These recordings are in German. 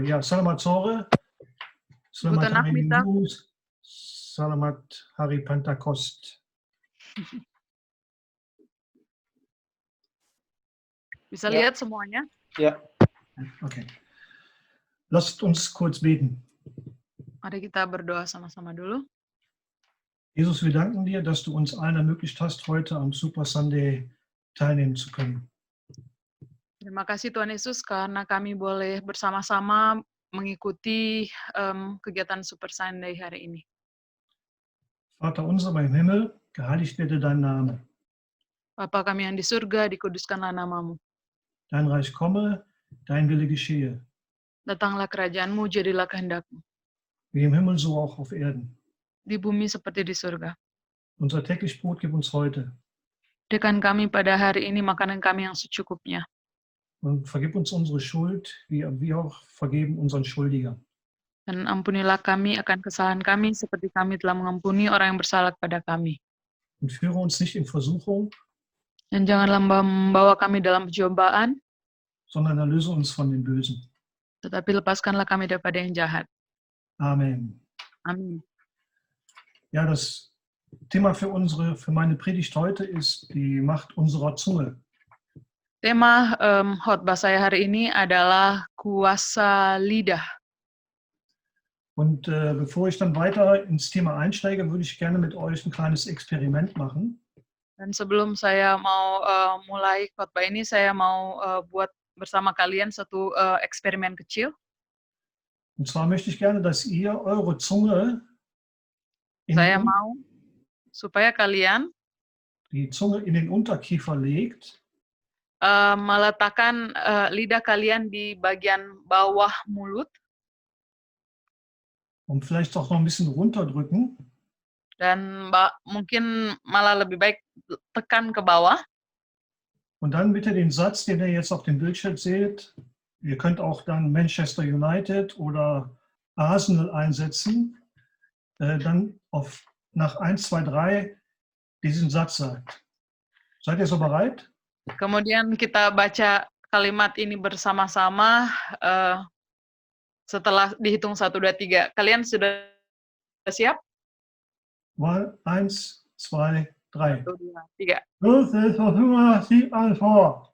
ya, selamat sore. Guten Selamat hari Nachmittag. Minggu. Selamat hari Pentekost. Bisa Ya. lihat semuanya? Ya, Okay. Lasst uns kurz beten. Mari kita berdoa sama-sama dulu. Jesus, wir danken dir, dass du uns allen ermöglicht hast, heute am Super Sunday teilnehmen zu können. Terima kasih Tuhan Yesus karena kami boleh bersama-sama mengikuti kegiatan Super Sunday hari ini. Vater unser im Himmel, geheiligt werde dein Name. Bapa kami yang di surga, dikuduskanlah namamu. Dein Reich komme, dein Wille geschehe, Datanglah kerajaanmu, jadilah kehendakmu. wie im Himmel so auch auf Erden. Di bumi seperti di surga. Unser täglich Brot gib uns heute Berikan kami pada hari ini makanan kami yang secukupnya. und vergib uns unsere Schuld, wie wir auch vergeben unseren Schuldigern. Dan ampunilah kami akan kesalahan kami seperti kami telah mengampuni orang yang bersalah kepada kami. Und führe uns nicht in Versuchung, Dan janganlah membawa kami dalam pencobaan, sondern erlöse uns von dem Bösen. tetapi lepaskanlah kami daripada yang jahat. Amen. Amin. Ja, das Thema für meine Predigt heute ist die Macht unserer Zunge. Tema khotbah saya hari ini adalah kuasa lidah. Und bevor ich dann weiter ins Thema einsteige, würde ich gerne mit euch ein kleines Experiment machen. Dan sebelum saya mau mulai khotbah ini, saya mau buat bersama kalian satu eksperimen kecil. Und zwar möchte ich gerne, dass ihr eure Zunge Saya mau supaya kalian die Zunge in den Unterkiefer legt meletakkan lidah kalian di bagian bawah mulut und vielleicht auch noch ein bisschen runterdrücken. dan mungkin malah lebih baik tekan ke bawah. Und dann bitte den Satz, den ihr jetzt auf dem Bildschirm seht, ihr könnt auch dann Manchester United oder Arsenal einsetzen, dann nach 1, 2, 3 diesen Satz sagt. Seid ihr so bereit? Kemudian kita baca kalimat ini bersama-sama setelah dihitung 1, 2, 3. Kalian sudah siap? 1, 2, 3. 1, 2, 3. Los ist Fortuna, sieht alles vor.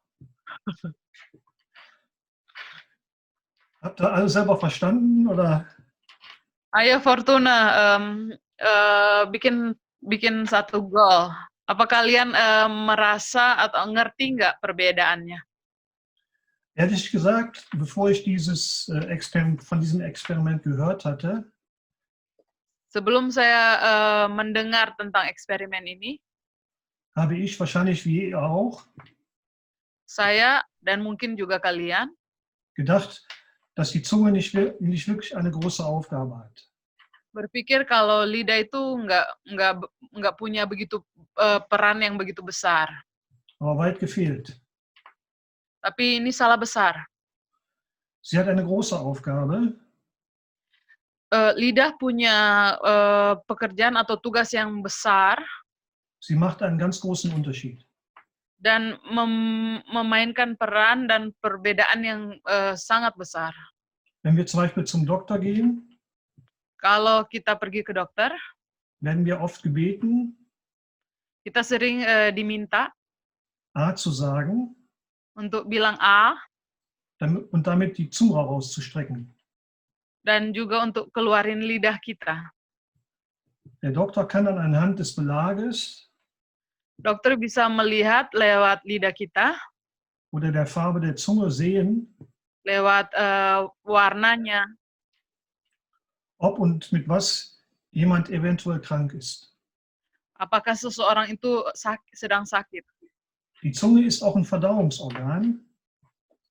Habt ihr alles selber verstanden? Oder? Ayo Fortuna, bikin satu gol. Apa kalian merasa atau ngerti nggak perbedaannya? Ehrlich gesagt, bevor ich von diesem Experiment gehört hatte, Sebelum saya mendengar tentang eksperimen ini, habe ich wahrscheinlich wie ihr auch saya dan mungkin juga kalian gedacht, dass die Zunge nicht wirklich eine große Aufgabe hat. berpikir kalau lidah itu nggak punya begitu peran yang begitu besar. Aber weit gefehlt. Tapi ini salah besar. Sie hat eine große Aufgabe. Lidah punya pekerjaan atau tugas yang besar Sie macht einen ganz großen Unterschied. dan memainkan peran dan perbedaan yang sangat besar. Wenn wir zum Beispiel zum Doktor gehen, Kalau kita pergi ke dokter, werden wir oft gebeten, kita sering diminta A zu sagen untuk bilang A und damit die Zunge rauszustrecken. dan juga untuk keluarin lidah kita. Der Doktor kann dann anhand des Belages Dokter bisa melihat lewat lidah kita, oder der Farbe der Zunge sehen, lewat warnanya, ob und mit was jemand eventuell krank ist. apakah seseorang itu sedang sakit. Die Zunge ist auch ein Verdauungsorgan,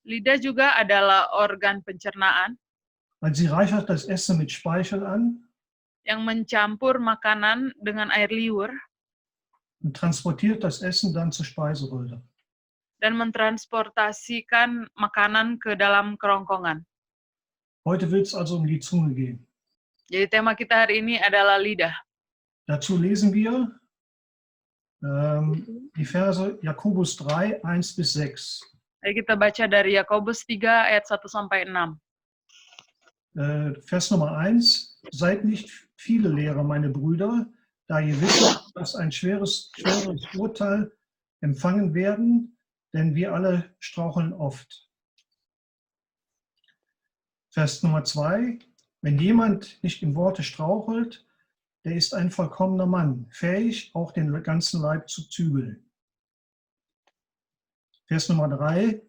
Lidah juga adalah organ pencernaan weil sie reichert das Essen mit Speichel an yang mencampur makanan dengan air liur und transportiert das Essen dann zur Speiseröhre. dan mentransportasikan makanan ke dalam kerongkongan. Heute wird es also um die Zunge gehen. Jadi tema kita hari ini adalah lidah. Dazu lesen wir die Verse Jakobus 3, 1 bis 6. Mari kita baca dari Yakobus 3 ayat 1 sampai 6. Vers Nummer 1. Seid nicht viele Lehrer, meine Brüder, da ihr wisst, dass ein schweres Urteil empfangen werden, denn wir alle straucheln oft. Vers Nummer 2. Wenn jemand nicht im Worte strauchelt, der ist ein vollkommener Mann, fähig, auch den ganzen Leib zu zügeln. Vers Nummer 3.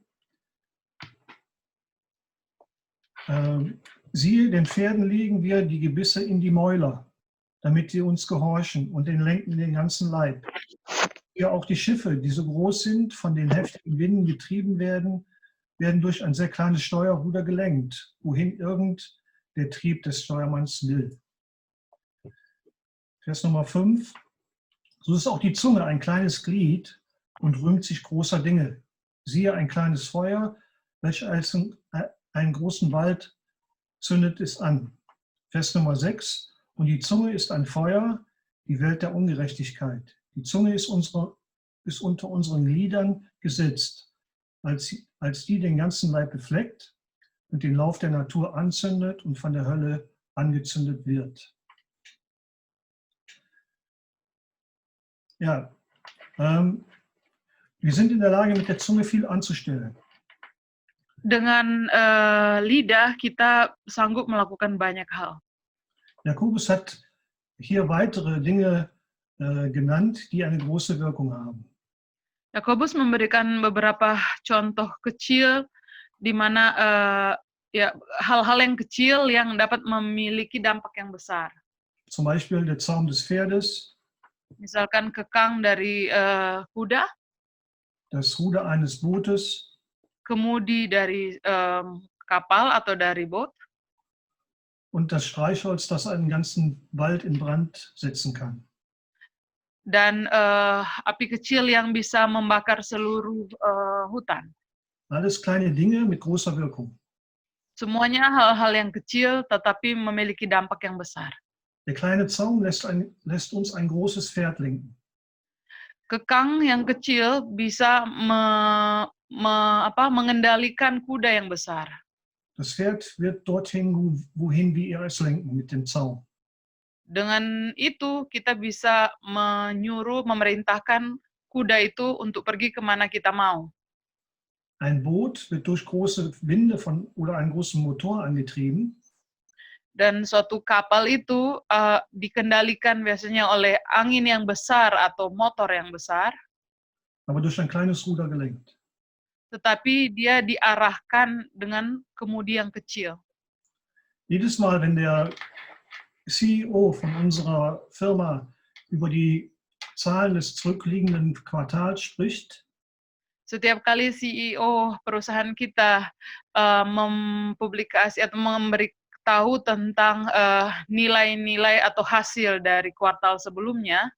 Siehe, den Pferden legen wir die Gebisse in die Mäuler, damit sie uns gehorchen und den lenken den ganzen Leib. Ja, auch die Schiffe, die so groß sind, von den heftigen Winden getrieben werden, werden durch ein sehr kleines Steuerruder gelenkt, wohin irgend der Trieb des Steuermanns will. Vers Nummer 5. So ist auch die Zunge ein kleines Glied und rühmt sich großer Dinge. Siehe, ein kleines Feuer, welches als einen großen Wald zündet es an. Vers Nummer 6. Und die Zunge ist ein Feuer, die Welt der Ungerechtigkeit. Die Zunge ist unter unseren Gliedern gesetzt, als die den ganzen Leib befleckt und den Lauf der Natur anzündet und von der Hölle angezündet wird. Ja, wir sind in der Lage, mit der Zunge viel anzustellen. Dengan lidah kita sanggup melakukan banyak hal. Jakobus hat hier weitere Dinge genannt, die eine große Wirkung haben. Yakobus memberikan beberapa contoh kecil di mana ya hal-hal yang kecil yang dapat memiliki dampak yang besar. Zum Beispiel der Zaum des Pferdes, Misalkan kekang dari kuda, das Ruder eines Bootes, kemudi dari kapal atau dari boat, und das Streichholz, das einen ganzen Wald in Brand setzen kann. dan api kecil yang bisa membakar seluruh hutan. Alles kleine Dinge mit großer Wirkung. Semuanya hal-hal yang kecil tetapi memiliki dampak yang besar. Der kleine Zaum lässt uns ein großes Pferd lenken. Kekang yang kecil bisa mengendalikan kuda yang besar. Das Pferd wird dorthin, wohin wir es lenken, mit dem Zaum. Dengan itu kita bisa memerintahkan kuda itu untuk pergi kemana kita mau. Ein Boot wird durch große Winde oder einen großen Motor angetrieben. Dan suatu kapal itu dikendalikan biasanya oleh angin yang besar atau motor yang besar. Aber durch ein kleines Ruder gelenkt. Tetapi dia diarahkan dengan kemudi yang kecil. Jedes Mal, wenn der CEO von unserer Firma über die Zahlen des zurückliegenden Quartals spricht, Setiap kali CEO perusahaan kita mempublikasi atau memberitahu tentang nilai-nilai atau hasil dari kuartal sebelumnya,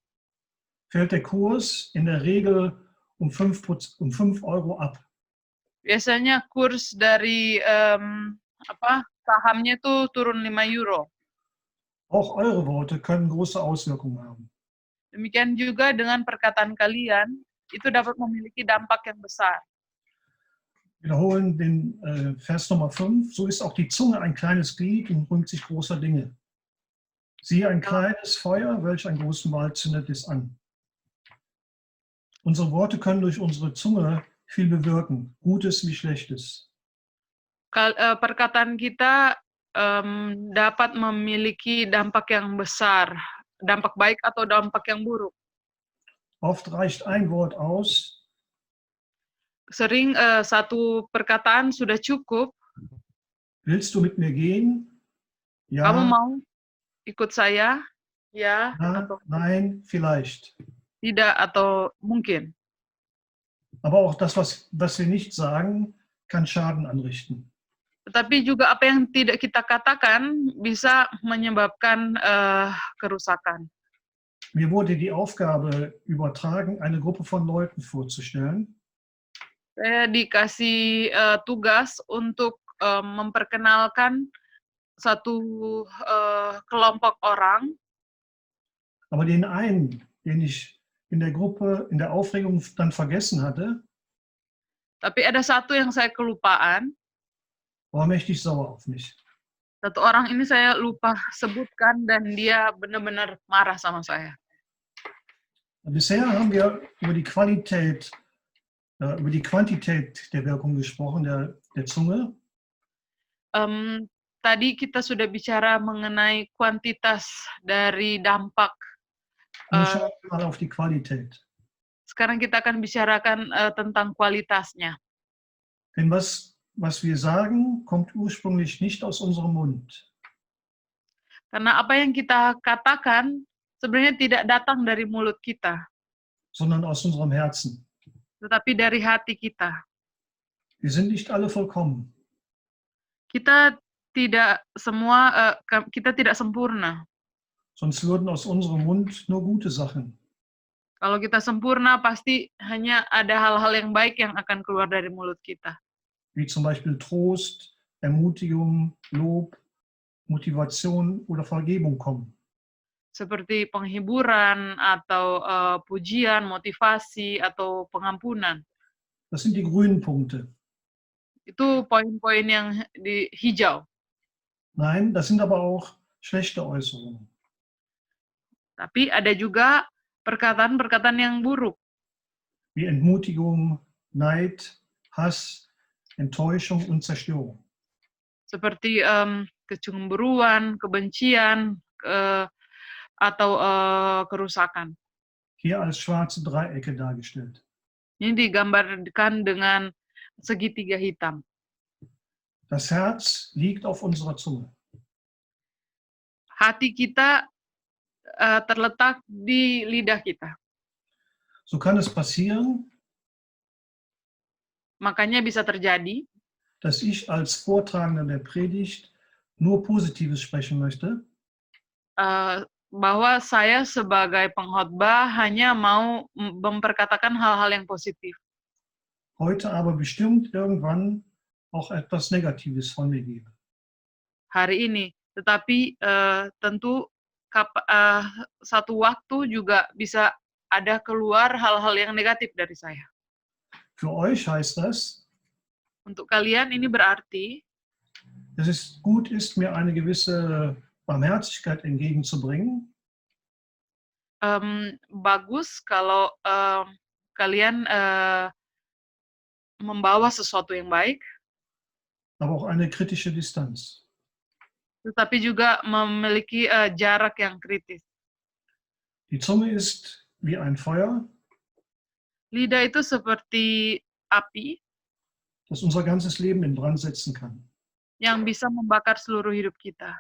fällt der Kurs in der Regel um 5 Euro ab. Biasanya kurs dari sahamnya itu turun 5 euro. Auch eure Worte können große Auswirkungen haben. Demikian juga dengan perkataan kalian, itu dapat memiliki dampak yang besar. Wiederholen den Vers Nummer 5. So ist auch die Zunge ein kleines Glied und rühmt sich großer Dinge. Siehe, ein kleines Feuer, welch einen großen Wald zündet es an. Unsere Worte können durch unsere Zunge viel bewirken, Gutes wie Schlechtes. Perkataan kita dapat memiliki dampak yang besar, dampak baik atau dampak yang buruk. Oft reicht ein Wort aus. Sering satu perkataan sudah cukup. Willst du mit mir gehen? Ja. Kamu mau ikut saya? Ya. Atau nein, vielleicht. Tidak atau mungkin. Aber auch das, was wir nicht sagen, kann Schaden anrichten. Tetapi juga apa yang tidak kita katakan bisa menyebabkan kerusakan. Mir wurde die Aufgabe übertragen, eine Gruppe von Leuten vorzustellen. Saya dikasih tugas untuk memperkenalkan satu kelompok orang. Aber den einen, den ich in der Gruppe, in der Aufregung dann vergessen hatte, tapi ada satu yang saya kelupaan. war mächtig sauer auf mich. Satu orang ini saya lupa sebutkan dan dia benar-benar marah sama saya. Bisher haben wir über die Qualität, über die Quantität der Wirkung gesprochen, der Zunge. Tadi kita sudah bicara mengenai kuantitas dari dampak. Nun schauen wir mal auf die Qualität. Sekarang kita akan bicarakan tentang kualitasnya. Denn was wir sagen, kommt ursprünglich nicht aus unserem Mund, Karena apa yang kita katakan sebenarnya tidak datang dari mulut kita, sondern aus unserem Herzen. tetapi dari hati kita. Wir sind nicht alle vollkommen. Kita tidak semua, kita tidak sempurna. Sonst würden aus unserem Mund nur gute Sachen. Kalau kita sempurna, pasti hanya ada hal-hal yang baik yang akan keluar dari mulut kita. Wie zum Beispiel Trost, Ermutigung, Lob, Motivation oder Vergebung kommen. Seperti penghiburan, atau pujian, motivasi, atau pengampunan. Das sind die grünen Punkte. Itu poin-poin yang di hijau. Nein, das sind aber auch schlechte Äußerungen. Tapi ada juga perkataan-perkataan yang buruk. Wie Entmutigung, Neid, Hass, Enttäuschung und Zerstörung. Seperti kecemburuan, kebencian, atau kerusakan. Hier als schwarze Dreiecke dargestellt. Ini digambarkan dengan segitiga hitam. Das Herz liegt auf unserer Zunge. Hati kita terletak di lidah kita. So kann es passieren, Makanya bisa terjadi dass ich als Vortragender der Predigt nur Positives sprechen möchte, bahwa saya sebagai pengkhotbah hanya mau memperkatakan hal-hal yang positif. heute aber bestimmt irgendwann auch etwas Negatives von mir gebe. Hari ini, tetapi tentu satu waktu juga bisa ada keluar hal-hal yang negatif dari saya. Für euch heißt das, Untuk kalian ini berarti dass es gut ist, mir eine gewisse Barmherzigkeit entgegenzubringen, bagus kalau kalian membawa sesuatu yang baik, aber auch eine kritische Distanz. tetapi juga memiliki jarak yang kritis. Die Zunge ist wie ein Feuer, Lidah itu seperti api das unser ganzes Leben in Brand setzen kann. yang bisa membakar seluruh hidup kita.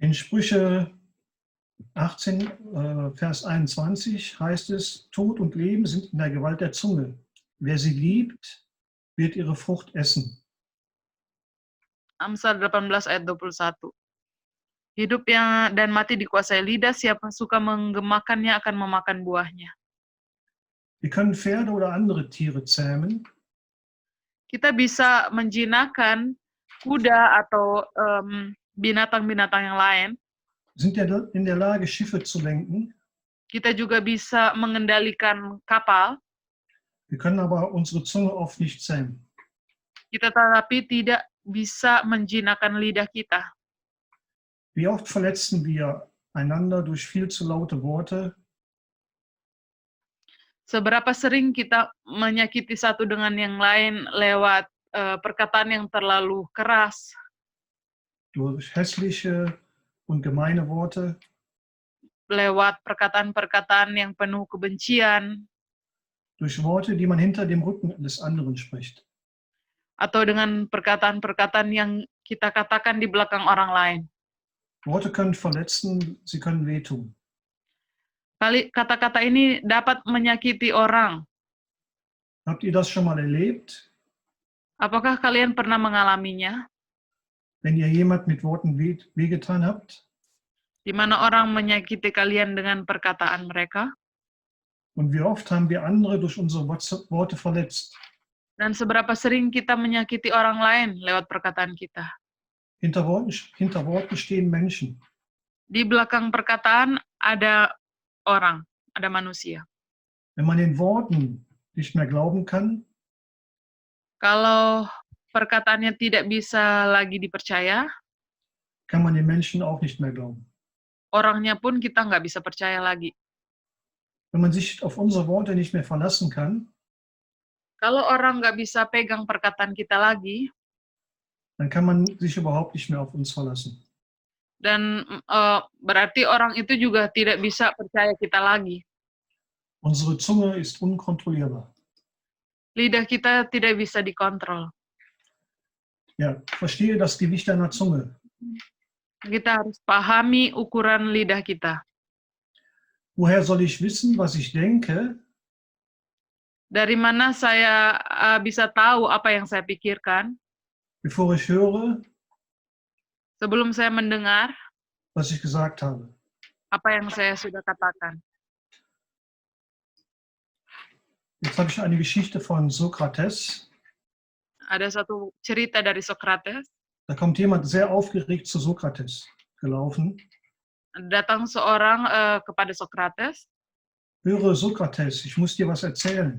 In Sprüche 18, Vers 21 heißt es, Tod und Leben sind in der Gewalt der Zunge. Wer sie liebt, wird ihre Frucht essen. Amsal 18 ayat 21. Hidup dan mati dikuasai lidah, siapa suka menggemakannya akan memakan buahnya. Wir können Pferde oder andere Tiere zähmen, Kita bisa menjinakkan kuda atau binatang-binatang yang lain. sind in der Lage, Schiffe zu lenken. Kita juga bisa mengendalikan kapal. Wir können aber unsere Zunge oft nicht zähmen. Kita tetapi tidak bisa menjinakkan lidah kita. Wie oft verletzen wir einander durch viel zu laute Worte, Seberapa sering kita menyakiti satu dengan yang lain lewat perkataan yang terlalu keras, durch hässliche und gemeine Worte, lewat perkataan-perkataan yang penuh kebencian, durch Worte, die man hinter dem Rücken des anderen spricht. atau dengan perkataan-perkataan yang kita katakan di belakang orang lain. Worte können verletzen, sie können wehtun. Kata-kata ini dapat menyakiti orang. Habt ihr das schon mal erlebt? Apakah kalian pernah mengalaminya? Wenn ihr jemand mit Worten wehgetan habt? Di mana orang menyakiti kalian dengan perkataan mereka? Und wie oft haben wir andere durch unsere Worte verletzt? Dan seberapa sering kita menyakiti orang lain lewat perkataan kita? Hinter Worten stehen Menschen. Di belakang perkataan ada orang, ada manusia. Wenn man den Worten nicht mehr glauben kann, Kalau perkataannya tidak bisa lagi dipercaya, kann man den Menschen auch nicht mehr glauben. orangnya pun kita nggak bisa percaya lagi. Wenn man sich auf unsere Worte nicht mehr verlassen kann, Kalau orang nggak bisa pegang perkataan kita lagi, dann kann man sich überhaupt nicht mehr auf uns verlassen. dan berarti orang itu juga tidak bisa percaya kita lagi. Unsere Zunge ist unkontrollierbar. Lidah kita tidak bisa dikontrol. Ja, verstehe das Gewicht deiner Zunge. Kita harus pahami ukuran lidah kita. Woher soll ich wissen, was ich denke, Dari mana saya bisa tahu apa yang saya pikirkan bevor ich höre, sebelum saya mendengar was ich gesagt habe? apa yang saya sudah katakan? Jetzt habe ich eine Geschichte von Sokrates. Ada satu cerita dari Sokrates. Da kommt jemand sehr aufgeregt zu Sokrates gelaufen. Datang seorang kepada Sokrates. Höre Sokrates, ich muss dir was erzählen.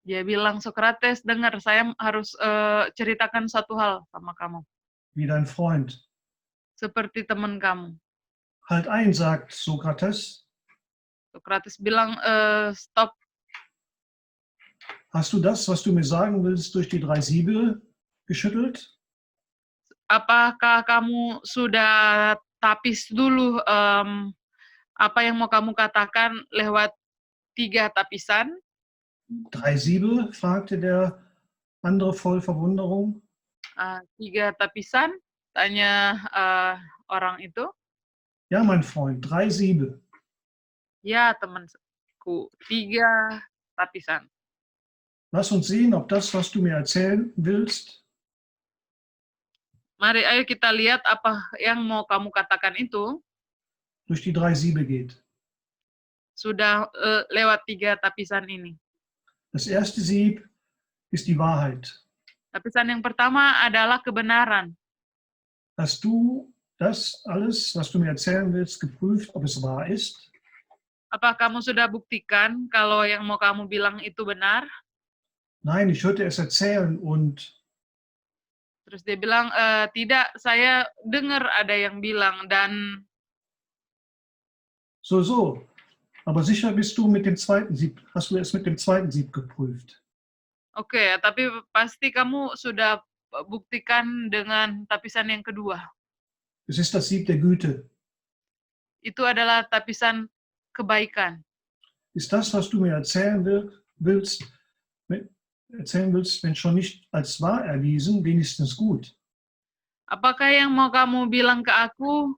Dia bilang, Sokrates, dengar, saya harus ceritakan satu hal sama kamu. Wie dein Freund. Seperti teman kamu. Halt ein, sagt Sokrates. Sokrates bilang, stop. Hast du das, was du mir sagen willst, durch die 3 Siebe geschüttelt? Apakah kamu sudah tapis dulu apa yang mau kamu katakan lewat 3 tapisan? 3 Siebe? Fragte der andere voll Verwunderung. 3 tapisan? Tanya orang itu. Ja, mein Freund, 3 Siebe. Ya, temanku, 3 tapisan. Lass uns sehen, ob das, was du mir erzählen willst, Mari, ayo kita lihat apa yang mau kamu katakan itu durch die 3 Siebe geht. sudah lewat 3 tapisan ini. Das erste Sieb ist die Wahrheit. Tapisan yang pertama adalah kebenaran. Hast du das alles, was du mir erzählen willst, geprüft, ob es wahr ist? Apa kamu sudah buktikan kalau yang mau kamu bilang itu benar? Nein, ich hörte es erzählen und Terus dia bilang, tidak, saya dengar ada yang bilang, dan so. Aber sicher bist du mit dem zweiten Sieb, hast du es mit dem zweiten Sieb geprüft? oke, tapi pasti kamu sudah buktikan dengan tapisan yang kedua. Es ist das Sieb der Güte. Itu adalah tapisan kebaikan. Ist das, was du mir erzählen willst, wenn schon nicht als wahr erwiesen, wenigstens gut? Apakah yang mau kamu bilang ke aku,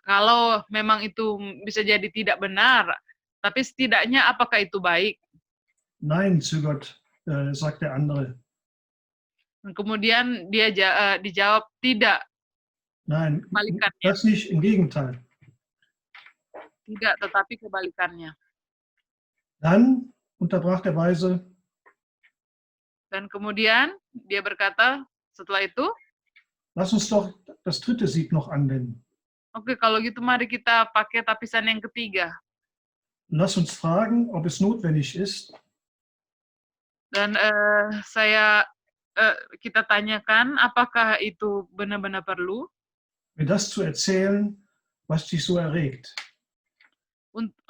kalau memang itu bisa jadi tidak benar, tapi setidaknya apakah itu baik? Nein, zögert, sagt der andere. Dan kemudian dia dijawab, tidak, Nein, kebalikannya. das nicht, im Gegenteil. Tidak, tetapi kebalikannya. Dann unterbrach der Weise, Dan kemudian dia berkata, setelah itu, lass uns doch das dritte Sieb noch anwenden. oke, kalau gitu mari kita pakai tapisan yang ketiga. Lass uns fragen, ob es notwendig ist, Dan kita tanyakan, apakah itu benar-benar perlu? mir das zu erzählen, was dich so erregt.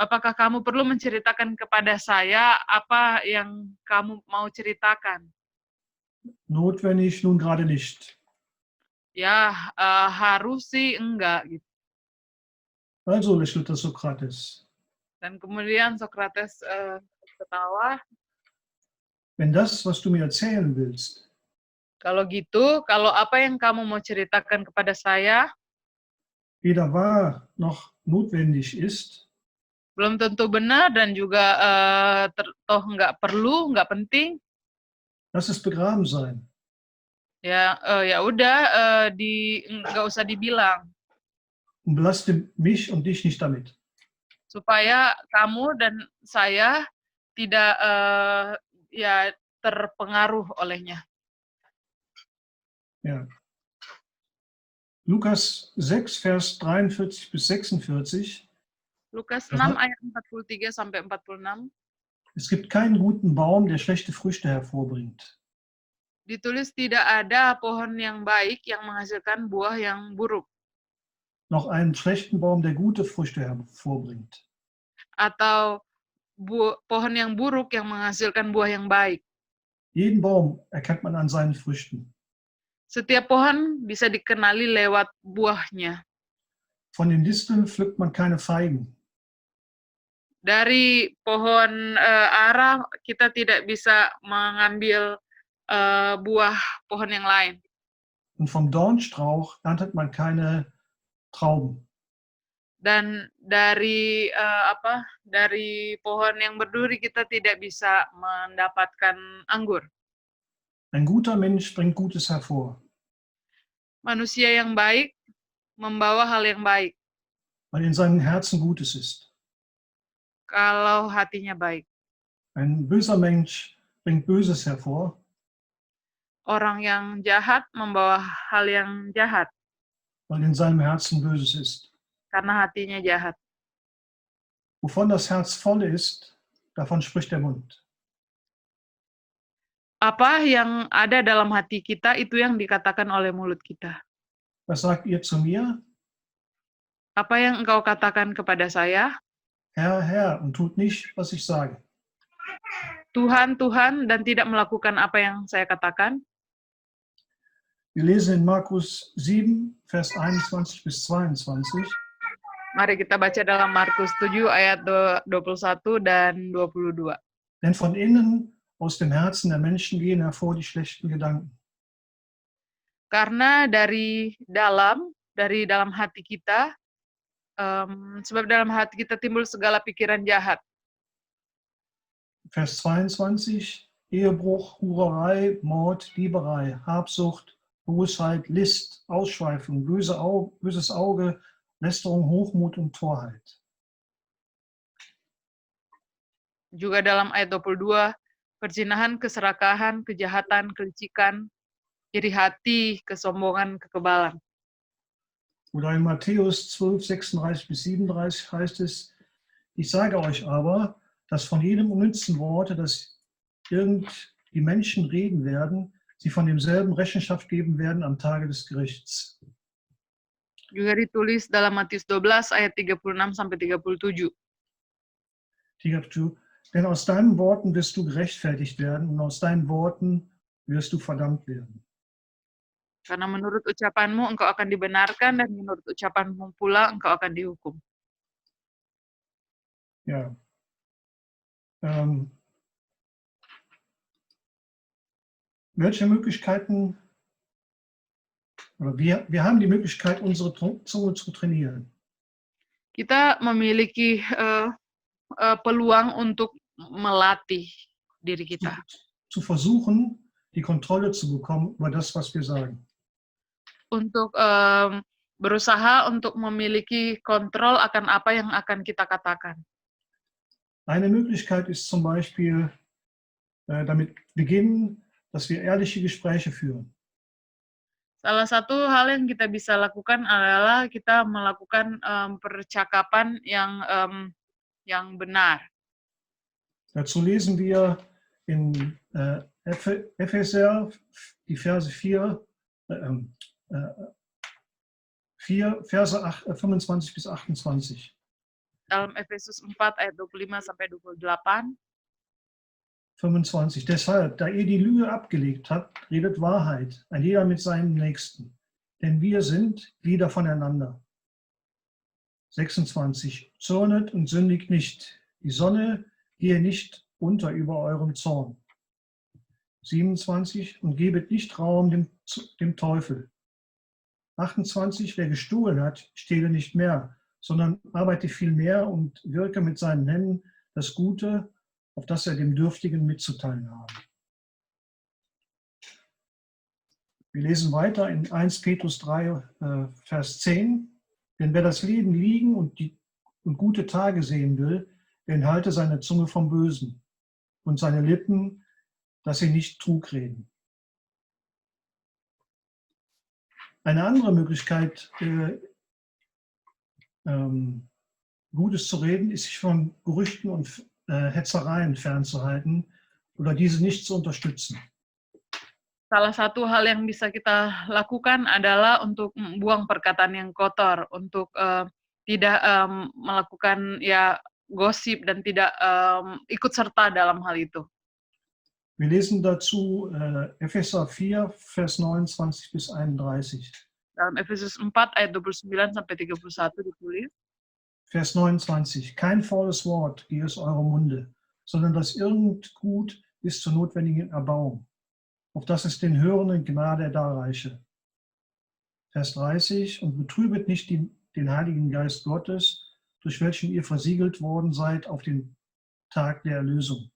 Apakah kamu perlu menceritakan kepada saya apa yang kamu mau ceritakan? Notwendig nun gerade nicht. Ya, harus sih enggak gitu. Also lächelte Sokrates. Dan kemudian Sokrates ketawa. Wenn das, was du mir erzählen willst, Kalau gitu, kalau apa yang kamu mau ceritakan kepada saya weder wahr noch notwendig ist, belum tentu benar dan juga toh nggak perlu, nggak penting, lass es begraben sein. ya udah, nggak usah dibilang, Und belaste mich und dich nicht damit. supaya kamu dan saya tidak terpengaruh olehnya. Ja. Lukas 6, Vers 43 bis 46. Lukas 6 ayat 43 sampai 46. Es gibt keinen guten Baum, der schlechte Früchte hervorbringt. ditulis tidak ada pohon yang baik yang menghasilkan buah yang buruk, noch einen schlechten Baum, der gute Früchte hervorbringt. atau pohon yang buruk yang menghasilkan buah yang baik. Jeden Baum erkennt man an seinen Früchten. Setiap pohon bisa dikenali lewat buahnya. Von den Disteln pflückt man keine Feigen. Dari pohon ara kita tidak bisa mengambil buah pohon yang lain. Und vom Dornstrauch erntet man keine Trauben. Dan dari dari pohon yang berduri kita tidak bisa mendapatkan anggur. Ein guter Mensch bringt Gutes hervor, Manusia yang baik membawa hal yang baik weil in seinem Herzen Gutes ist. kalau hatinya baik. Ein böser Mensch bringt Böses hervor, Orang yang jahat membawa hal yang jahat weil in seinem Herzen Böses ist. karena hatinya jahat. Wovon das Herz voll ist, davon spricht der Mund. Apa yang ada dalam hati kita itu yang dikatakan oleh mulut kita. Was sagt ihr zu mir? Apa yang engkau katakan kepada saya? Herr, Herr, und tut nicht, was ich sage. Tuhan, Tuhan, dan tidak melakukan apa yang saya katakan. Wir lesen in Markus 7, Vers 21 bis 22. Mari kita baca dalam Markus 7 ayat 21 dan 22. Denn von innen, aus dem Herzen der Menschen gehen hervor die schlechten Gedanken. Karena dari dalam hati kita, sebab dalam hati kita timbul segala pikiran jahat. Vers 22, Ehebruch, Hurerei, Mord, Dieberei, Habsucht, Bosheit, List, Ausschweifung, böses Auge, Lästerung, Hochmut und Torheit. Juga dalam ayat 22, perzinahan, keserakahan, kejahatan, kelicikan, iri hati, kesombongan, kekebalan. Oder in Matthäus 12, 36 bis 37 heißt es, ich sage euch aber, dass von jedem unnützen Worte, das die Menschen reden werden, sie von demselben Rechenschaft geben werden am Tage des Gerichts. Juga ditulis dalam Matius 12 ayat 36 sampai 37. Denn aus deinen Worten wirst du gerechtfertigt werden und aus deinen Worten wirst du verdammt werden. Karena menurut ucapanmu engkau akan dibenarkan dan menurut ucapanmu pula engkau akan dihukum. Ja. Welche Möglichkeiten, oder wir haben die Möglichkeit, unsere Zunge zu trainieren. Kita memiliki peluang untuk melatih diri kita. Zu versuchen, die Kontrolle zu bekommen über das, was wir sagen. Untuk berusaha untuk memiliki kontrol akan apa yang akan kita katakan. Eine Möglichkeit ist zum Beispiel damit beginnen, dass wir ehrliche Gespräche führen. Salah satu hal yang kita bisa lakukan adalah kita melakukan percakapan yang benar. Dazu lesen wir in Epheser die Verse 4, Verse 25 bis 28. Dalam Efesus 4 ayat 25 sampai 28. 25. Deshalb, da ihr die Lüge abgelegt habt, redet Wahrheit, ein jeder mit seinem Nächsten. Denn wir sind Glieder voneinander. 26. Zornet und sündigt nicht. Die Sonne gehe nicht unter über eurem Zorn. 27. Und gebet nicht Raum dem Teufel. 28. Wer gestohlen hat, stehle nicht mehr, sondern arbeite viel mehr und wirke mit seinen Händen das Gute, auf das er dem Dürftigen mitzuteilen habe. Wir lesen weiter in 1 Petrus 3, Vers 10. Denn wer das Leben liegen und gute Tage sehen will, der enthalte seine Zunge vom Bösen und seine Lippen, dass sie nicht Trug reden. Eine andere Möglichkeit, Gutes zu reden, ist sich von Gerüchten und Hetzereien fernzuhalten oder diese nicht zu unterstützen. salah satu hal yang bisa kita lakukan adalah untuk buang perkataan yang kotor, untuk tidak melakukan ya gosip dan tidak ikut serta dalam hal itu. Wir lesen dazu Epheser 4, Vers 29 bis 31. Dalam Efesus 4 ayat 29 sampai 31 ditulis. Vers 29. Kein faules Wort gehe aus eurem Munde, sondern das irgend gut ist zur notwendigen Erbauung, auf dass es den Hörenden Gnade darreiche. Vers 30. Und betrübet nicht den Heiligen Geist Gottes, durch welchen ihr versiegelt worden seid auf den Tag der Erlösung.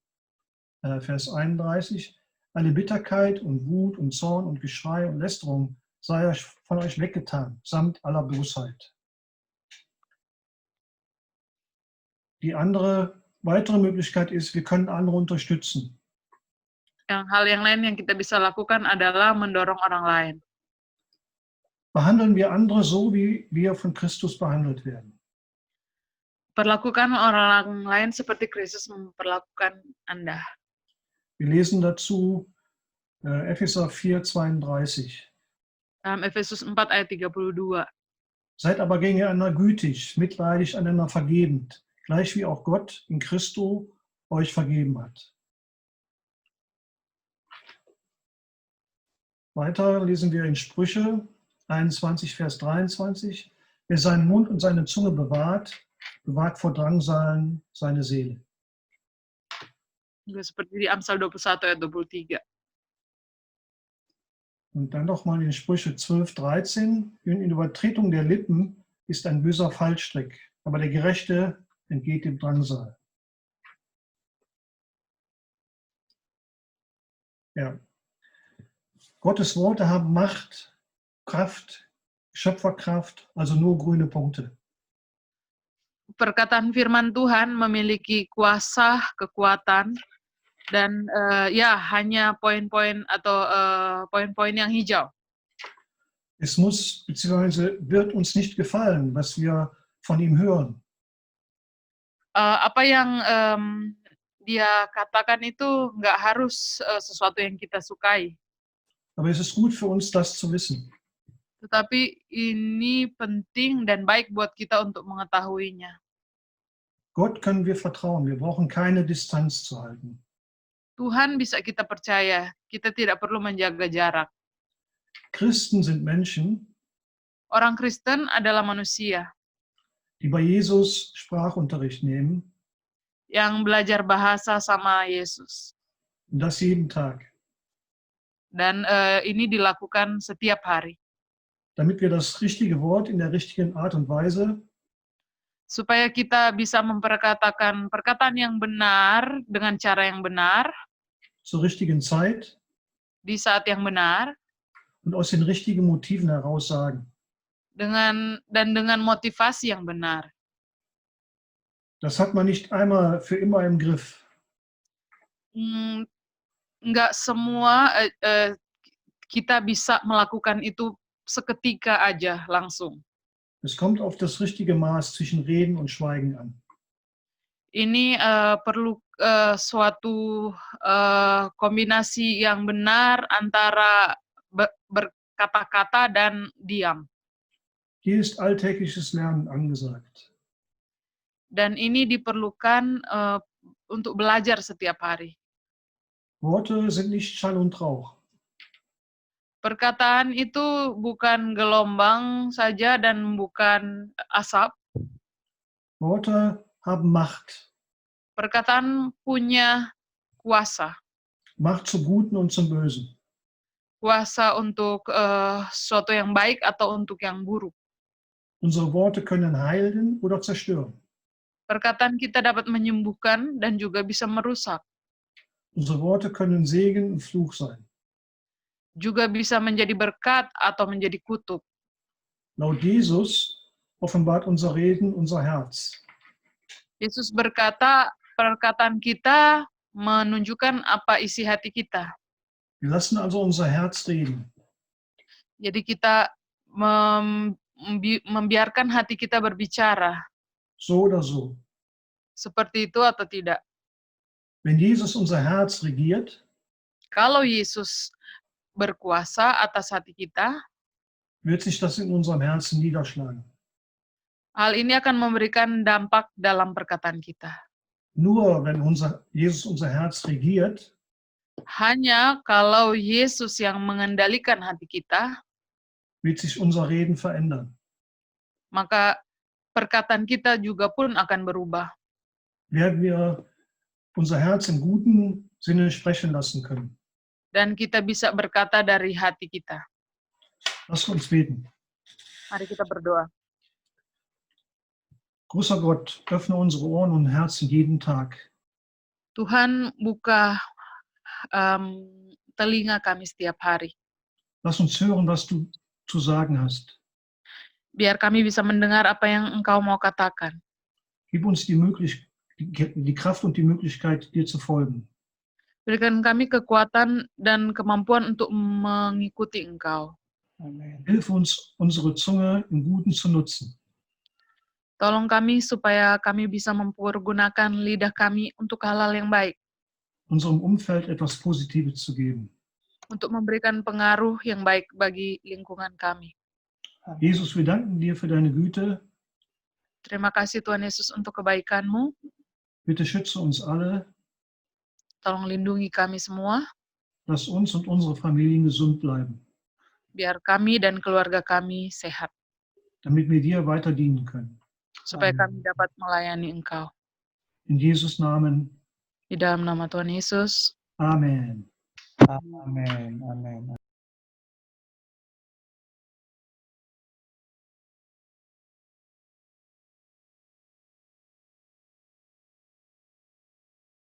Vers 31. Alle Bitterkeit und Wut und Zorn und Geschrei und Lästerung sei euch von euch weggetan, samt aller Bosheit. Die weitere Möglichkeit ist, wir können andere unterstützen. Hal yang lain yang kita bisa lakukan adalah mendorong orang lain. Behandeln wir andere so, wie wir von Christus behandelt werden. Perlakukan orang lain seperti Kristus memperlakukan Anda. Wir lesen dazu Epheser 4, 32. Dalam Efesus 4 ayat 32. Seid aber gegeneinander gütig, mitleidig, einander vergebend, gleich wie auch Gott in Christo euch vergeben hat. Weiter lesen wir in Sprüche 21, Vers 23. Wer seinen Mund und seine Zunge bewahrt, bewahrt vor Drangsalen seine Seele. Juga seperti di Amsal 21 ayat 23. Und dann nochmal in Sprüche 12, 13. In Übertretung der Lippen ist ein böser Fallstrick, aber der Gerechte entgeht dem Drangsal. Ja. Gottes Worte haben Macht, Kraft, Schöpferkraft, also nur grüne Punkte. Perkataan firman Tuhan memiliki kuasa, kekuatan, dan ya hanya poin-poin atau poin-poin yang hijau. Es muss bzw. wird uns nicht gefallen, was wir von ihm hören. Apa yang dia katakan itu nggak harus sesuatu yang kita sukai. Aber es ist gut für uns, das zu wissen. Tetapi ini penting dan baik buat kita untuk mengetahuinya. Gott können wir vertrauen. Wir brauchen keine Distanz zu halten. Tuhan bisa kita percaya. Kita tidak perlu menjaga jarak. Christen sind Menschen, Orang Kristen adalah manusia die bei Jesus Sprachunterricht nehmen, yang belajar bahasa sama Yesus. und das jeden Tag, Dan ini dilakukan setiap hari. damit wir das richtige Wort in der richtigen Art und Weise Supaya kita bisa memperkatakan perkataan yang benar dengan cara yang benar, zur richtigen Zeit di saat yang benar, und aus den richtigen Motiven heraus sagen. dengan motivasi yang benar. Das hat man nicht einmal für immer im Griff. Nggak semua kita bisa melakukan itu seketika aja langsung. Es kommt auf das richtige Maß zwischen Reden und Schweigen an. Ini perlu suatu kombinasi yang benar antara berkata-kata dan diam. Hier ist alltägliches Lernen angesagt. Dan ini diperlukan untuk belajar setiap hari. Worte sind nicht Schall und Rauch. Perkataan itu bukan gelombang saja dan bukan asap. Worte haben Macht. Perkataan punya kuasa. Macht zum Guten und zum Bösen. Kuasa untuk sesuatu yang baik atau untuk yang buruk. Unsere Worte können heilen oder zerstören. Perkataan kita dapat menyembuhkan dan juga bisa merusak. Unsere Worte können Segen und Fluch sein. Juga bisa menjadi berkat atau menjadi kutuk. Laut Jesus offenbart unser Reden unser Herz. Yesus berkata, perkataan kita menunjukkan apa isi hati kita. Wir lassen also unser Herz reden. Jadi kita membiarkan hati kita berbicara. So oder so. Seperti itu atau tidak. Wenn Jesus unser Herz regiert, Kalau Yesus berkuasa atas hati kita, wird sich das in unserem Herzen niederschlagen. hal ini akan memberikan dampak dalam perkataan kita. Nur wenn Jesus unser Herz regiert, Hanya kalau Yesus yang mengendalikan hati kita, wird sich unser Reden verändern. maka perkataan kita juga pun akan berubah. Werden wir unser Herz im guten Sinne sprechen lassen können. Dan kita bisa berkata dari hati kita. Lasst uns beten. Mari kita berdoa. Großer Gott, öffne unsere Ohren und Herzen jeden Tag. Tuhan, buka telinga kami setiap hari. Lass uns hören, was du zu sagen hast. Biar kami bisa mendengar apa yang Engkau mau katakan. Gib uns die Kraft und die Möglichkeit, dir zu folgen. Berikan kami kekuatan dan kemampuan untuk mengikuti Engkau. Amen. Hilf uns, unsere Zunge im Guten zu nutzen. Tolong kami supaya kami bisa mempergunakan lidah kami untuk hal-hal yang baik. Unserem Umfeld etwas Positives zu geben. Untuk memberikan pengaruh yang baik bagi lingkungan kami. Jesus, wir danken dir für deine Güte. Terima kasih Tuhan Yesus untuk kebaikan-Mu. Bitte schütze uns alle. Tolong lindungi kami semua. Lass uns und unsere Familien gesund bleiben, Biar kami dan keluarga kami sehat. damit wir dir weiter dienen können. Supaya Amin. kami dapat melayani Engkau. In Jesus' Namen. Di dalam nama Tuhan Yesus. Amen. Amen. Amen.